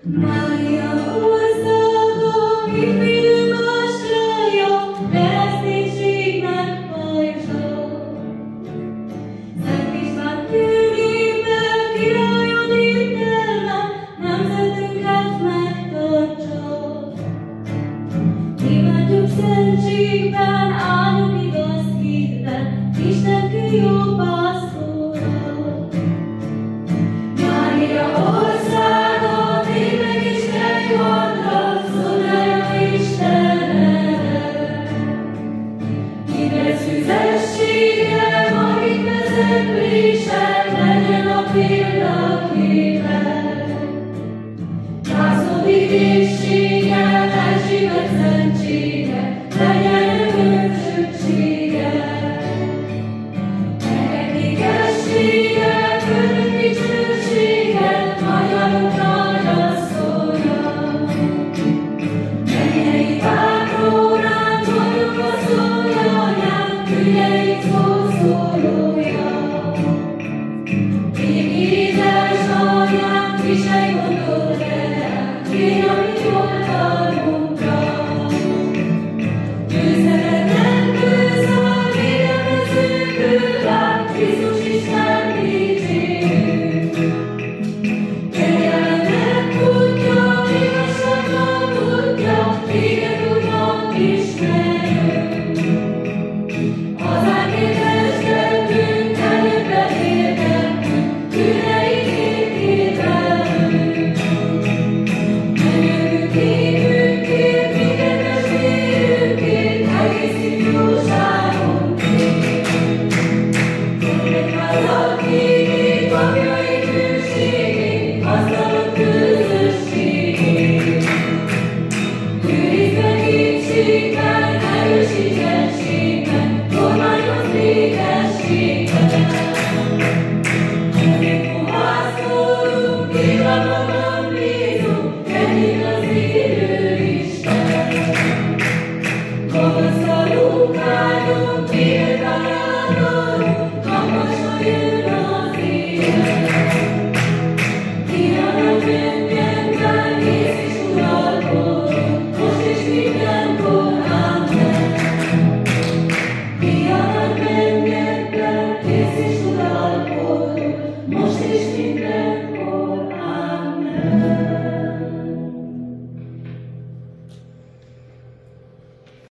Mária országa, hitvédő bástyája, kereszténységnek pajzsa. Szent István tűrével, királyon értelme, nemzetünket megtartsa. Imádjuk szentségben, áldjuk igaz hitben, Isten kő jó pásztora. Mária országa, tényleg is helyvadra, szolgálja Istennek. Híres szüzessége, magit vezetlése, legyen a példaképe. Jászódi végség,